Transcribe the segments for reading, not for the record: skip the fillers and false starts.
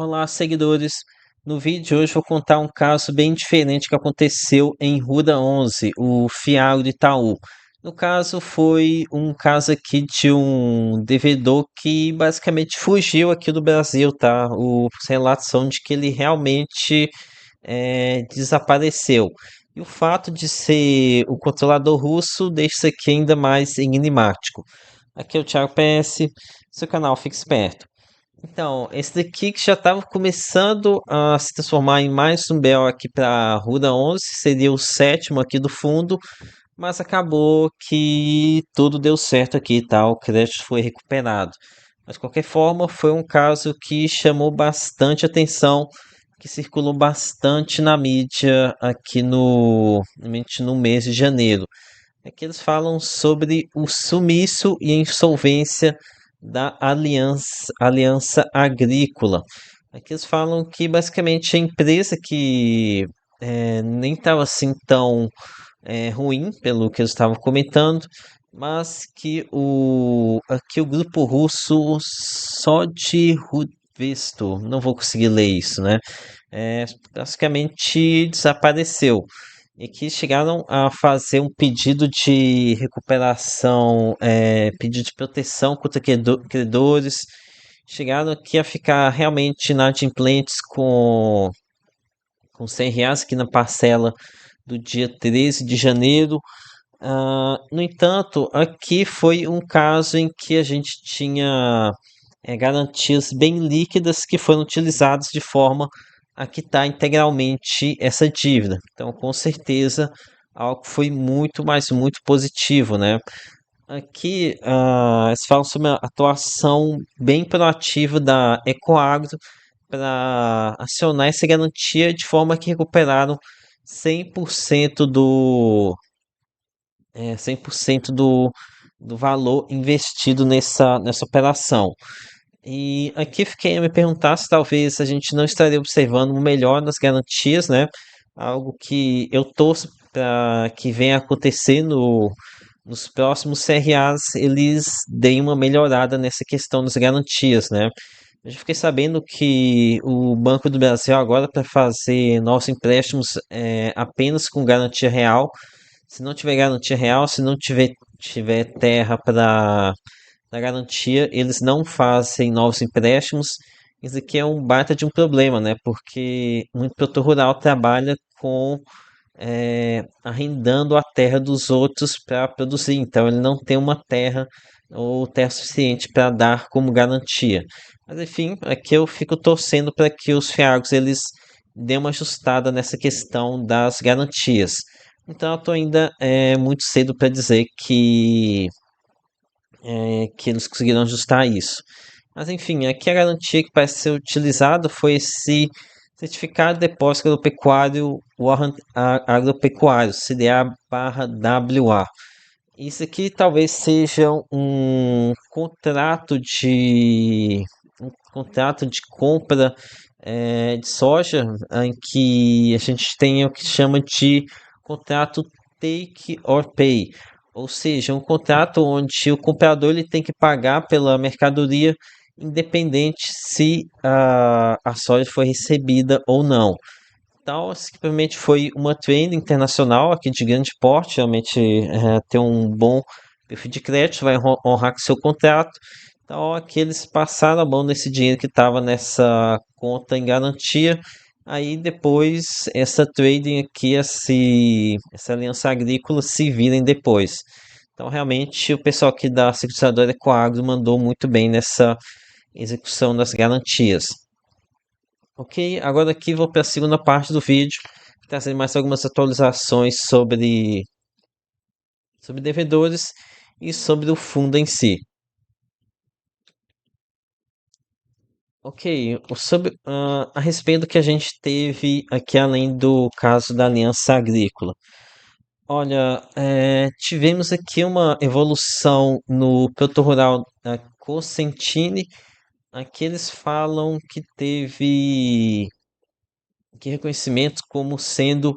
Olá, seguidores. No vídeo de hoje vou contar um caso bem diferente que aconteceu em Ruda 11, o Fiado de Itaú. No caso, foi um caso aqui de um devedor que basicamente fugiu aqui do Brasil, tá? Os relatos são de que ele realmente desapareceu. E o fato de ser o controlador russo deixa isso aqui ainda mais enigmático. Aqui é o Thiago PS, seu canal Fique Esperto. Então, esse daqui que já estava começando a se transformar em mais um BO aqui para Ruda 11, seria o sétimo aqui do fundo, mas acabou que tudo deu certo aqui, tá? O crédito foi recuperado. Mas de qualquer forma, foi um caso que chamou bastante atenção, que circulou bastante na mídia aqui no mês de janeiro. É que eles falam sobre o sumiço e insolvência da Aliança Agrícola. Aqui eles falam que basicamente a empresa que nem estava assim tão ruim, pelo que eles estavam comentando, mas que aqui o grupo russo só de Rudvesto, não vou conseguir ler isso, né? Basicamente desapareceu e que chegaram a fazer um pedido de recuperação, pedido de proteção contra credores, chegaram aqui a ficar realmente inadimplentes com R$ 100 aqui na parcela do dia 13 de janeiro. No entanto, aqui foi um caso em que a gente tinha garantias bem líquidas que foram utilizadas de forma a quitar integralmente essa dívida. Então, com certeza, algo que foi muito, mas muito positivo, né? Aqui, eles falam sobre a atuação bem proativa da Ecoagro para acionar essa garantia de forma que recuperaram 100% 100% do valor investido nessa operação. E aqui fiquei a me perguntar se talvez a gente não estaria observando o melhor nas garantias, né? Algo que eu torço para que venha a acontecer nos próximos CRAs, eles deem uma melhorada nessa questão das garantias, né? Eu já fiquei sabendo que o Banco do Brasil agora para fazer novos empréstimos apenas com garantia real. Se não tiver garantia real, se não tiver terra para na garantia, eles não fazem novos empréstimos. Isso aqui é um baita de um problema, né? Porque muito produtor rural trabalha com arrendando a terra dos outros para produzir. Então ele não tem uma terra ou terra suficiente para dar como garantia. Mas enfim, aqui eu fico torcendo para que os fiagos eles dêem uma ajustada nessa questão das garantias. Então eu estou ainda muito cedo para dizer que eles conseguiram ajustar isso. Mas enfim, aqui a garantia que parece ser utilizada foi esse Certificado de Depósito Agropecuário Warrant Agropecuário, CDA/WA. Isso aqui talvez seja um contrato de compra de soja em que a gente tem o que chama de contrato take or pay, ou seja, um contrato onde o comprador ele tem que pagar pela mercadoria independente se a soja foi recebida ou não. Então, simplesmente foi uma trade internacional aqui de grande porte, realmente tem um bom perfil de crédito, vai honrar com seu contrato. Então, aqui eles passaram a mão nesse dinheiro que estava nessa conta em garantia. Aí depois essa trading aqui, essa aliança agrícola se virem depois. Então, realmente, o pessoal aqui da seguradora Ecoagro mandou muito bem nessa execução das garantias. Ok, agora aqui vou para a segunda parte do vídeo, trazer mais algumas atualizações sobre devedores e sobre o fundo em si. Ok, a respeito do que a gente teve aqui além do caso da Aliança Agrícola. Olha, tivemos aqui uma evolução no produtor rural da Cosentini. Aqui eles falam que teve que reconhecimento como sendo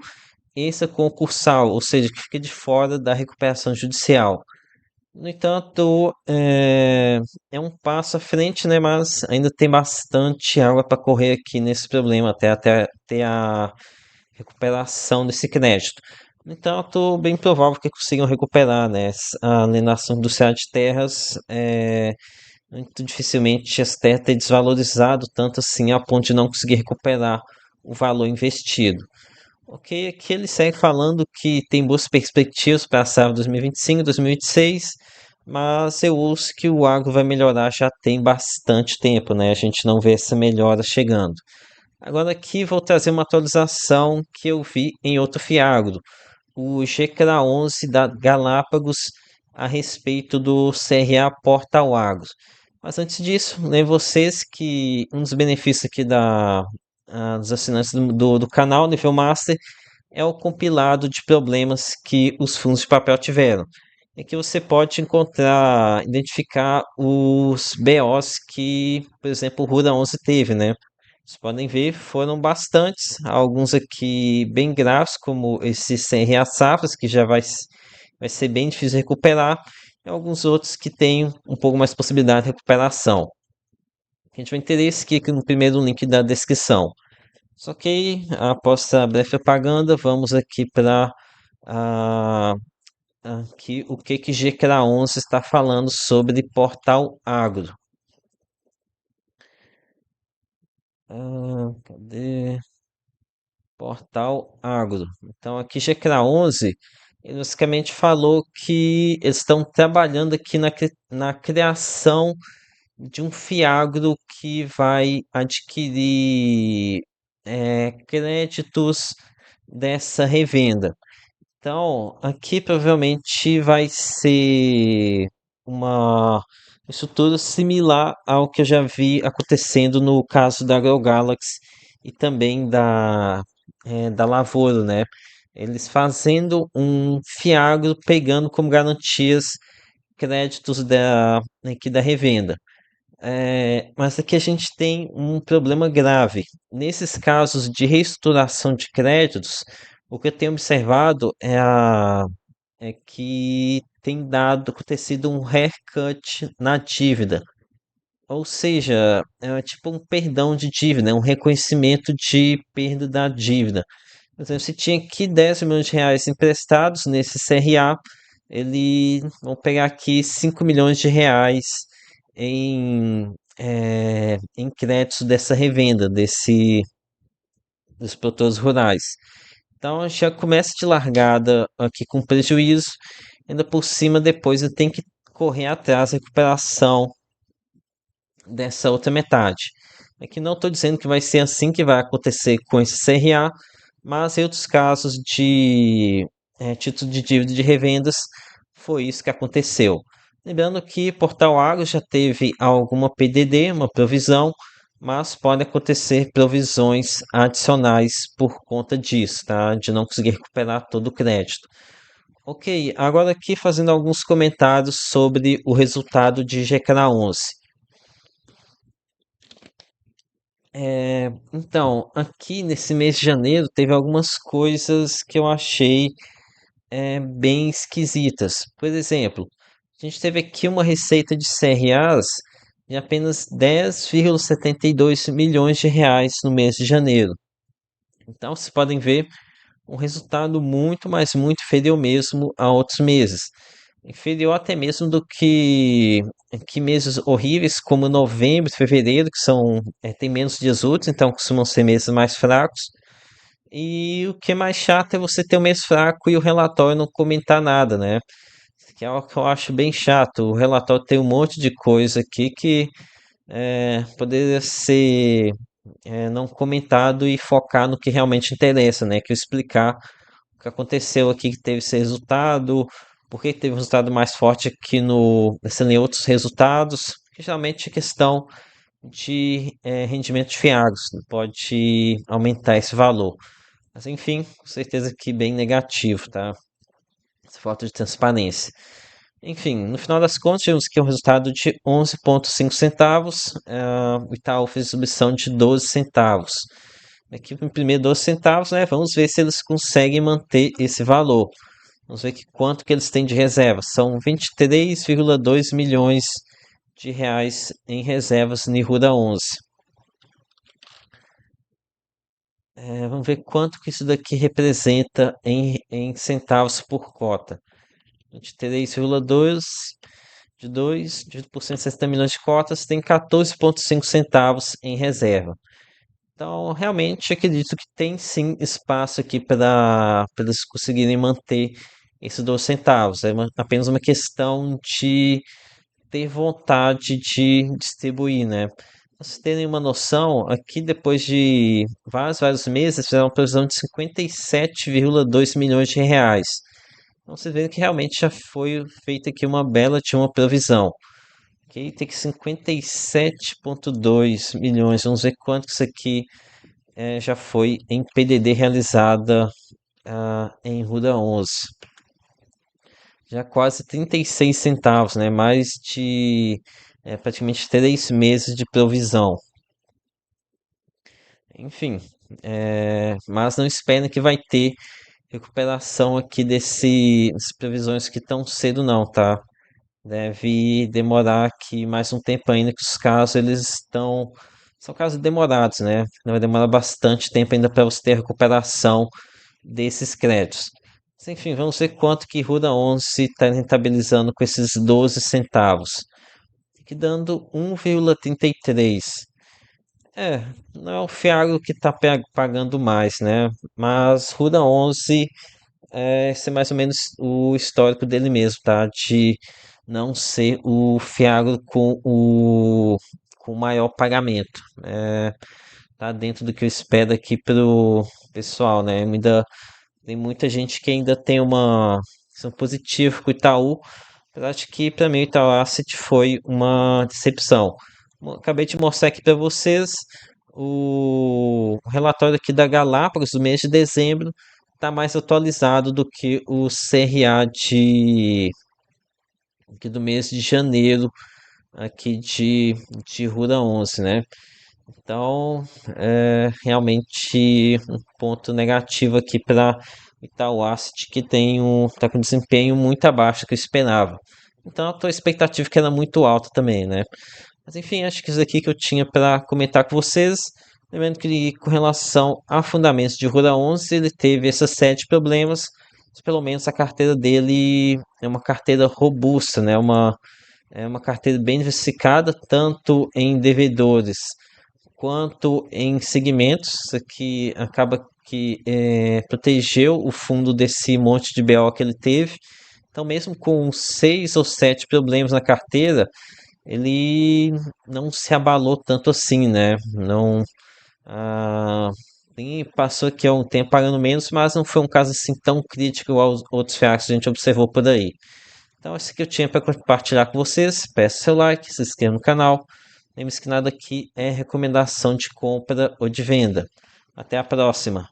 esse concursal, ou seja, que fica de fora da recuperação judicial. No entanto, é um passo à frente, né? Mas ainda tem bastante água para correr aqui nesse problema, até ter a recuperação desse crédito. No entanto, bem provável que consigam recuperar, né? A alienação industrial de terras, muito dificilmente as terras têm desvalorizado tanto assim a ponto de não conseguir recuperar o valor investido. Ok, aqui ele segue falando que tem boas perspectivas para a safra 2025, 2026, mas eu ouço que o agro vai melhorar já tem bastante tempo, né? A gente não vê essa melhora chegando. Agora aqui vou trazer uma atualização que eu vi em outro Fiagro, o GCRA 11 da Galápagos a respeito do CRA Portal Agro. Mas antes disso, lembro vocês que um dos benefícios aqui dos assinantes do canal Nível Master é o compilado de problemas que os fundos de papel tiveram. Aqui você pode encontrar, identificar os BOs que, por exemplo, o Rura 11 teve, né? Vocês podem ver, foram bastantes, alguns aqui bem graves, como esse CRA Safras, que vai ser bem difícil recuperar, e alguns outros que têm um pouco mais possibilidade de recuperação. A gente vai interesse aqui no primeiro link da descrição. Só que após essa breve propaganda, vamos aqui para aqui o que GCRA 11 está falando sobre Portal Agro. Cadê? Portal Agro. Então aqui GCRA 11, ele basicamente falou que eles estão trabalhando aqui na criação de um fiagro que vai adquirir créditos dessa revenda. Então, aqui provavelmente vai ser uma estrutura similar ao que eu já vi acontecendo no caso da AgroGalaxy e também da Lavoro, né? Eles fazendo um fiagro pegando como garantias créditos aqui da revenda. Mas aqui a gente tem um problema grave. Nesses casos de reestruturação de créditos, o que eu tenho observado é que tem acontecido um haircut na dívida. Ou seja, é tipo um perdão de dívida, um reconhecimento de perda da dívida. Por exemplo, se tinha aqui 10 milhões de reais emprestados nesse CRA, eles vão pegar aqui 5 milhões de reais em créditos dessa revenda, dos produtores rurais. Então já começa de largada aqui com prejuízo, ainda por cima depois eu tenho que correr atrás da recuperação dessa outra metade. Aqui não estou dizendo que vai ser assim que vai acontecer com esse CRA, mas em outros casos de título de dívida de revendas, foi isso que aconteceu. Lembrando que Portal Agro já teve alguma PDD, uma provisão, mas pode acontecer provisões adicionais por conta disso, tá? De não conseguir recuperar todo o crédito. Ok, agora aqui fazendo alguns comentários sobre o resultado de GCRA 11. Então, aqui nesse mês de janeiro teve algumas coisas que eu achei bem esquisitas. Por exemplo, a gente teve aqui uma receita de CRAs de apenas 10,72 milhões de reais no mês de janeiro. Então, vocês podem ver um resultado muito, mas muito inferior mesmo a outros meses. Inferior até mesmo do que meses horríveis como novembro e fevereiro, que tem menos dias úteis, então costumam ser meses mais fracos. E o que é mais chato é você ter um mês fraco e o relatório não comentar nada, né? Que é algo que eu acho bem chato. O relatório tem um monte de coisa aqui que poderia ser não comentado e focar no que realmente interessa, né? Que é explicar o que aconteceu aqui que teve esse resultado, por que teve um resultado mais forte aqui em outros resultados, que geralmente é questão de rendimento de fiagros, pode aumentar esse valor. Mas enfim, com certeza que bem negativo, tá? Essa falta de transparência. Enfim, no final das contas, tivemos aqui um resultado de 11,5 centavos. O Itaú fez submissão de 12 centavos. Aqui, no primeiro 12 centavos, né? Vamos ver se eles conseguem manter esse valor. Vamos ver aqui quanto que eles têm de reserva. São 23,2 milhões de reais em reservas no Ruda 11. Vamos ver quanto que isso daqui representa em centavos por cota. 23,2 de 2 dividido por 160 milhões de cotas tem 14,5 centavos em reserva. Então, realmente acredito que tem sim espaço aqui para eles conseguirem manter esses 2 centavos. É apenas uma questão de ter vontade de distribuir, né? Pra vocês terem uma noção, aqui depois de vários meses, fizeram uma previsão de 57,2 milhões de reais. Então vocês veem que realmente já foi feita aqui uma bela de uma previsão. Ok, tem que 57,2 milhões. Vamos ver quanto que isso aqui já foi em PDD realizada em Ruda 11. Já quase 36 centavos, né? Mais de praticamente 3 meses de provisão. Enfim, mas não esperem que vai ter recuperação aqui dessas previsões que tão cedo não, tá? Deve demorar aqui mais um tempo ainda, que os casos eles estão. São casos demorados, né? Vai demorar bastante tempo ainda para você ter recuperação desses créditos. Mas, enfim, vamos ver quanto que Ruda 11 está rentabilizando com esses 12 centavos. Que dando 1,33. Não é o Fiagro que está pagando mais, né? Mas Ruda 11 esse é mais ou menos o histórico dele mesmo, tá? De não ser o Fiagro com o maior pagamento. Tá dentro do que eu espero aqui pro pessoal, né? Ainda tem muita gente que ainda tem uma visão positiva com o Itaú, apesar de que para mim o Itaú Asset foi uma decepção. Acabei de mostrar aqui para vocês o relatório aqui da Galápagos do mês de dezembro está mais atualizado do que o CRA aqui do mês de janeiro aqui de Ruda 11, né? Então, realmente um ponto negativo aqui para Itaú Asset, que tá com desempenho muito abaixo do que eu esperava. Então, a tua expectativa que era muito alta também, né? Mas enfim, acho que isso aqui que eu tinha para comentar com vocês. Lembrando que com relação a fundamentos de Ruda 11, ele teve esses 7 problemas, mas pelo menos a carteira dele é uma carteira robusta, né? É uma carteira bem diversificada, tanto em devedores quanto em segmentos. Isso aqui acaba que protegeu o fundo desse monte de BO que ele teve. Então, mesmo com 6 ou 7 problemas na carteira, ele não se abalou tanto assim, né? Não, ah, passou aqui há um tempo pagando menos, mas não foi um caso assim tão crítico aos outros FIAs que a gente observou por aí. Então, isso que eu tinha para compartilhar com vocês. Peço seu like, se inscreva no canal. Lembre-se que nada aqui é recomendação de compra ou de venda. Até a próxima!